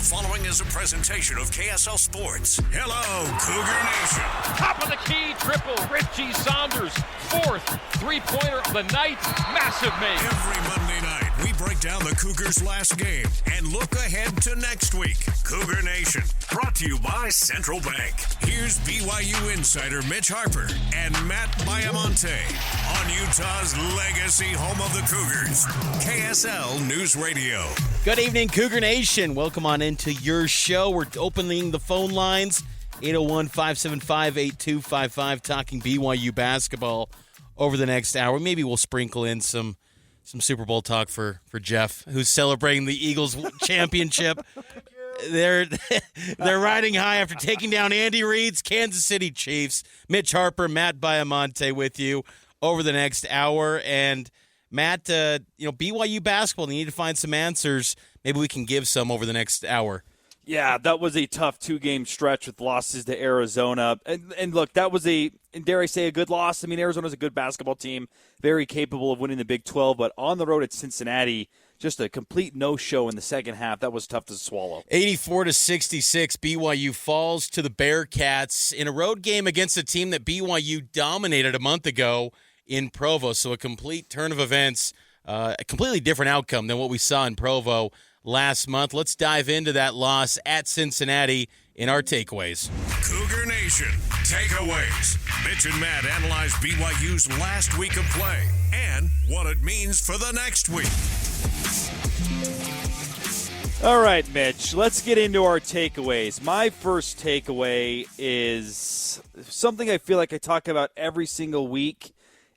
following is a presentation of KSL Sports. Hello, Cougar Nation. Top of the key, triple, Richie Saunders, fourth three-pointer of the night, massive make. Every Monday night, we break down the Cougars' last game and look ahead to next week. Cougar Nation, brought to you by Central Bank. Here's BYU insider Mitch Harper and Matt Baiamonte on Utah's legacy home of the Cougars, KSL News Radio. Good evening, Cougar Nation. Welcome on into your show. We're opening the phone lines, 801-575-8255, talking BYU basketball over the next hour. Maybe we'll sprinkle in some Super Bowl talk for Jeff, who's celebrating the Eagles championship. They're riding high after taking down Andy Reid's Kansas City Chiefs. Mitch Harper, Matt Baiamonte with you over the next hour. And Matt, BYU basketball, they need to find some answers. Maybe we can give some over the next hour. Yeah, that was a tough two-game stretch with losses to Arizona. And look, that was dare I say, a good loss. I mean, Arizona's a good basketball team, very capable of winning the Big 12, but on the road at Cincinnati, just a complete no-show in the second half. That was tough to swallow. 84-66, BYU falls to the Bearcats in a road game against a team that BYU dominated a month ago in Provo. So a complete turn of events, a completely different outcome than what we saw in Provo last month. Let's dive into that loss at Cincinnati in our takeaways. Cougar Nation takeaways. Mitch and Matt analyze BYU's last week of play and what it means for the next week. All right, Mitch, let's get into our takeaways. My first takeaway is something I feel like I talk about every single week,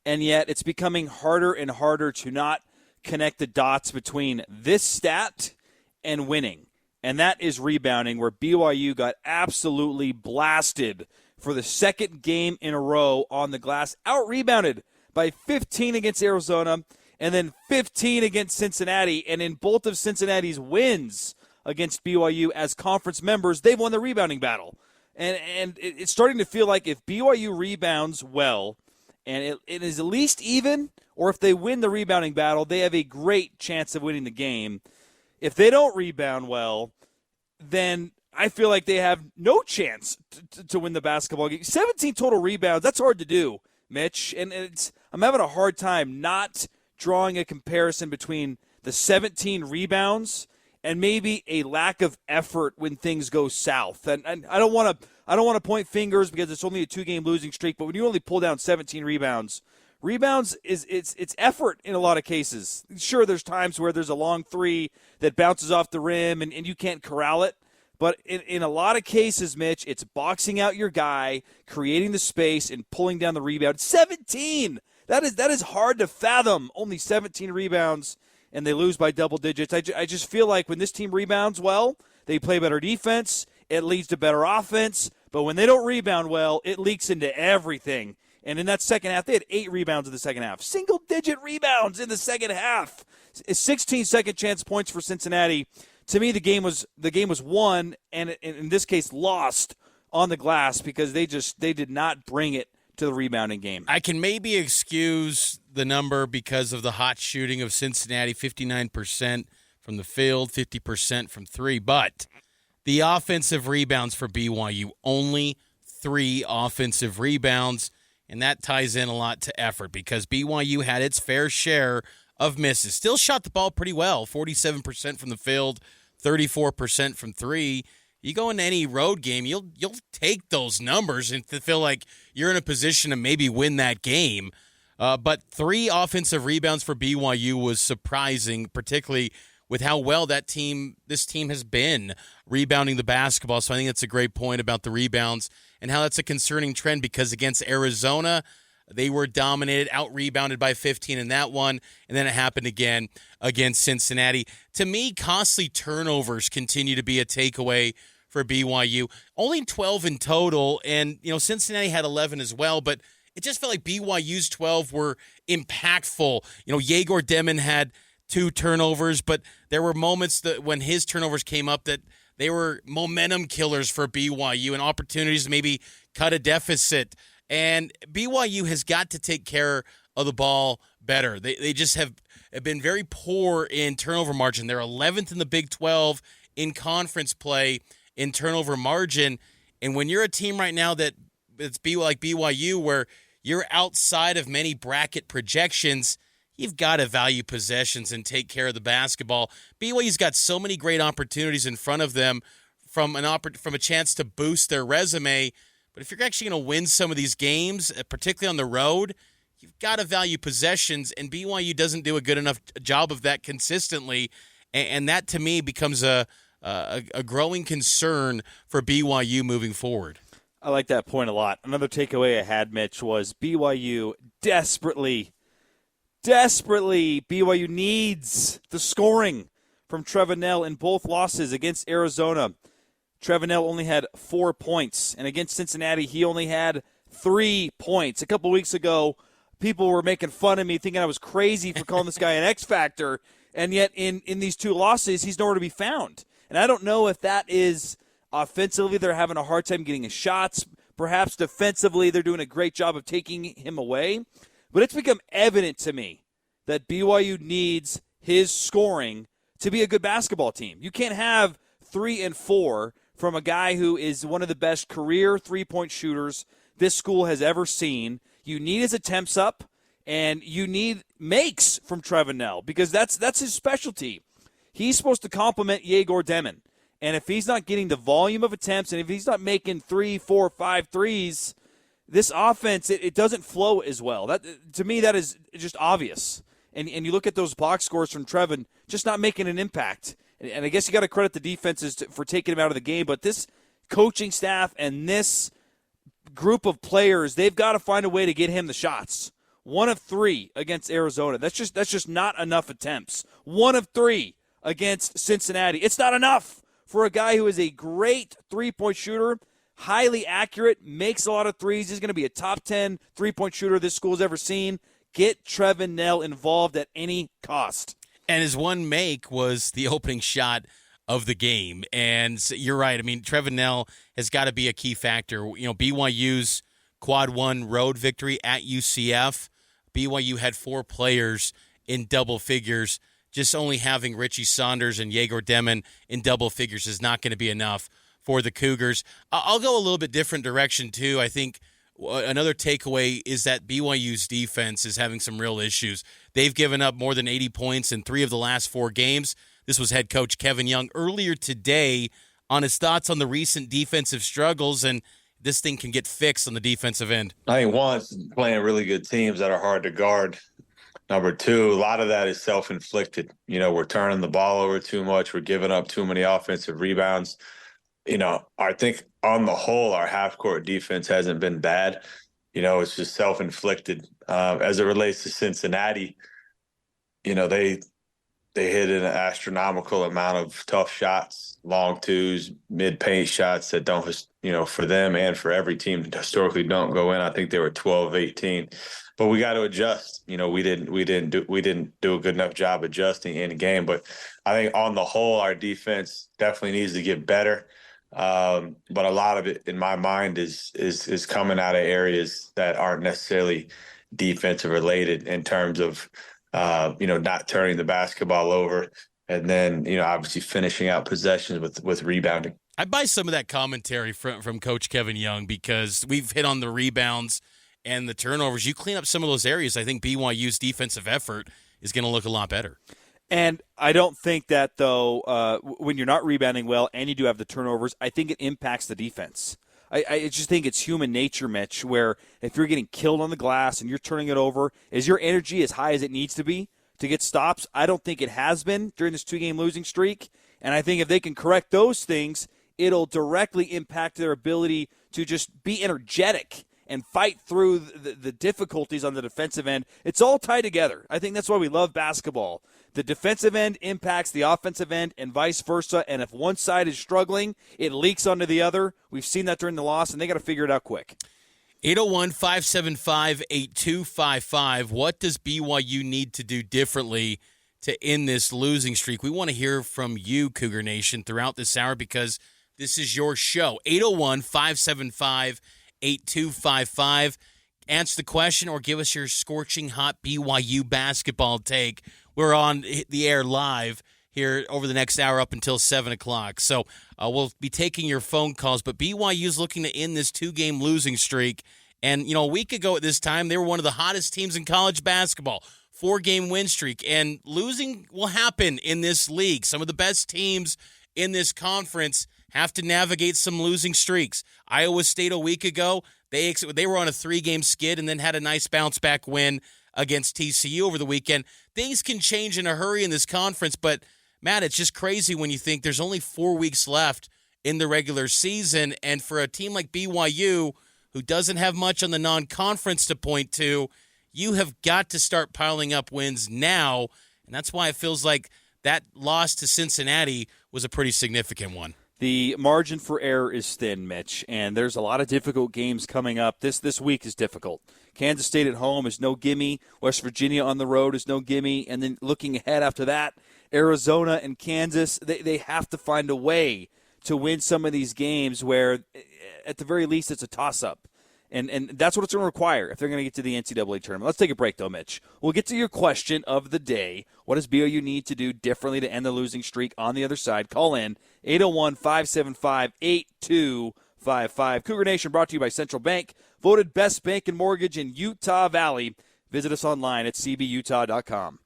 and yet it's becoming harder and harder to not connect the dots between this stat and winning. And that is rebounding, where BYU got absolutely blasted for the second game in a row on the glass, out-rebounded by 15 against Arizona and then 15 against Cincinnati. And in both of Cincinnati's wins against BYU as conference members, they've won the rebounding battle. And it's starting to feel like if BYU rebounds well, and it is at least even, or if they win the rebounding battle, they have a great chance of winning the game. If they don't rebound well, then I feel like they have no chance to win the basketball game. 17 total rebounds, that's hard to do, Mitch. And I'm having a hard time not drawing a comparison between the 17 rebounds and maybe a lack of effort when things go south. And I don't want to point fingers because it's only a 2-game losing streak, but when you only pull down 17 rebounds is it's effort in a lot of cases. Sure, there's times where there's a long three that bounces off the rim and you can't corral it. But in a lot of cases, Mitch, it's boxing out your guy, creating the space, and pulling down the rebound. 17! That is hard to fathom. Only 17 rebounds, and they lose by double digits. I just feel like when this team rebounds well, they play better defense. It leads to better offense. But when they don't rebound well, it leaks into everything. And in that second half, they had 8 rebounds in the second half. Single-digit rebounds in the second half. 16 second-chance points for Cincinnati. To me, the game was won, and in this case, lost on the glass because they did not bring it to the rebounding game. I can maybe excuse the number because of the hot shooting of Cincinnati, 59% from the field, 50% from three. But the offensive rebounds for BYU, only 3 offensive rebounds, and that ties in a lot to effort because BYU had its fair share of misses. Still shot the ball pretty well, 47% from the field, 34% from three. You go into any road game, you'll take those numbers and to feel like you're in a position to maybe win that game. But 3 offensive rebounds for BYU was surprising, particularly with how well this team has been rebounding the basketball. So I think that's a great point about the rebounds and how that's a concerning trend because against Arizona, they were dominated, out-rebounded by 15 in that one, and then it happened again against Cincinnati. To me, costly turnovers continue to be a takeaway for BYU. Only 12 in total, and Cincinnati had 11 as well, but it just felt like BYU's 12 were impactful. Yegor Demon had 2 turnovers, but there were moments that when his turnovers came up that they were momentum killers for BYU and opportunities to maybe cut a deficit. And BYU has got to take care of the ball better. They just have been very poor in turnover margin. They're 11th in the Big 12 in conference play in turnover margin. And when you're a team right now that it's like BYU, where you're outside of many bracket projections, you've got to value possessions and take care of the basketball. BYU's got so many great opportunities in front of them from a chance to boost their resume. But if you're actually going to win some of these games, particularly on the road, you've got to value possessions, and BYU doesn't do a good enough job of that consistently. And that, to me, becomes a growing concern for BYU moving forward. I like that point a lot. Another takeaway I had, Mitch, was BYU desperately, BYU needs the scoring from Trevenell in both losses against Arizona. Trevenell only had 4 points, and against Cincinnati, he only had 3 points. A couple weeks ago, people were making fun of me, thinking I was crazy for calling this guy an X Factor, and yet in these 2 losses, he's nowhere to be found. And I don't know if that is offensively they're having a hard time getting his shots. Perhaps defensively they're doing a great job of taking him away. But it's become evident to me that BYU needs his scoring to be a good basketball team. You can't have 3 and 4 from a guy who is one of the best career three-point shooters this school has ever seen. You need his attempts up, and you need makes from Trevenell because that's his specialty. He's supposed to complement Yegor Demon. And if he's not getting the volume of attempts and if he's not making 3, 4, 5 threes, this offense, it doesn't flow as well. That, to me, that is just obvious. And you look at those box scores from Trevin, just not making an impact. And I guess you got to credit the defenses for taking him out of the game. But this coaching staff and this group of players, they've got to find a way to get him the shots. 1 of 3 against Arizona. That's just not enough attempts. 1 of 3 against Cincinnati. It's not enough for a guy who is a great three-point shooter, highly accurate, makes a lot of threes. He's going to be a top 10 three-point shooter this school's ever seen. Get Trevenell involved at any cost. And his one make was the opening shot of the game. And you're right. I mean, Trevenell has got to be a key factor. You know, BYU's quad 1 road victory at UCF, BYU had 4 players in double figures. Just only having Richie Saunders and Yegor Demon in double figures is not going to be enough for the Cougars. I'll go a little bit different direction, too. I think another takeaway is that BYU's defense is having some real issues. They've given up more than 80 points in 3 of the last 4 games. This was head coach Kevin Young earlier today on his thoughts on the recent defensive struggles, and this thing can get fixed on the defensive end. I think one, it's playing really good teams that are hard to guard. Number 2, a lot of that is self-inflicted. You know, we're turning the ball over too much. We're giving up too many offensive rebounds. You know, I think on the whole, our half-court defense hasn't been bad. You know, it's just self-inflicted. As it relates to Cincinnati, you know, they hit an astronomical amount of tough shots, long twos, mid-paint shots that don't, you know, for them and for every team historically don't go in. I think they were 12-18. But we got to adjust. You know, we didn't do a good enough job adjusting in the game. But I think on the whole, our defense definitely needs to get better. But a lot of it, in my mind, is coming out of areas that aren't necessarily defensive related in terms of you know, not turning the basketball over, and then, you know, obviously finishing out possessions with rebounding. I buy some of that commentary from Coach Kevin Young because we've hit on the rebounds and the turnovers. You clean up some of those areas, I think BYU's defensive effort is going to look a lot better. And I don't think that, though, when you're not rebounding well and you do have the turnovers, I think it impacts the defense. I just think it's human nature, Mitch, where if you're getting killed on the glass and you're turning it over, is your energy as high as it needs to be to get stops? I don't think it has been during this 2-game losing streak. And I think if they can correct those things, it'll directly impact their ability to just be energetic and fight through the difficulties on the defensive end. It's all tied together. I think that's why we love basketball. The defensive end impacts the offensive end and vice versa, and if one side is struggling, it leaks onto the other. We've seen that during the loss, and they got to figure it out quick. 801-575-8255. What does BYU need to do differently to end this losing streak? We want to hear from you, Cougar Nation, throughout this hour because this is your show. 801-575-8255. Answer the question or give us your scorching hot BYU basketball take. We're on the air live here over the next hour up until 7 o'clock. So we'll be taking your phone calls. But BYU's looking to end this 2-game losing streak. And, a week ago at this time, they were one of the hottest teams in college basketball. 4-game win streak. And losing will happen in this league. Some of the best teams in this conference have to navigate some losing streaks. Iowa State a week ago, they were on a 3-game skid and then had a nice bounce-back win against TCU over the weekend. Things can change in a hurry in this conference, but, Matt, it's just crazy when you think there's only 4 weeks left in the regular season, and for a team like BYU, who doesn't have much on the non-conference to point to, you have got to start piling up wins now, and that's why it feels like that loss to Cincinnati was a pretty significant one. The margin for error is thin, Mitch, and there's a lot of difficult games coming up. This week is difficult. Kansas State at home is no gimme. West Virginia on the road is no gimme. And then looking ahead after that, Arizona and Kansas, they have to find a way to win some of these games where, at the very least, it's a toss-up. And that's what it's going to require if they're going to get to the NCAA tournament. Let's take a break, though, Mitch. We'll get to your question of the day. What does BYU need to do differently to end the losing streak on the other side? Call in 801-575-8255. Cougar Nation brought to you by Central Bank, voted best bank and mortgage in Utah Valley. Visit us online at cbutah.com.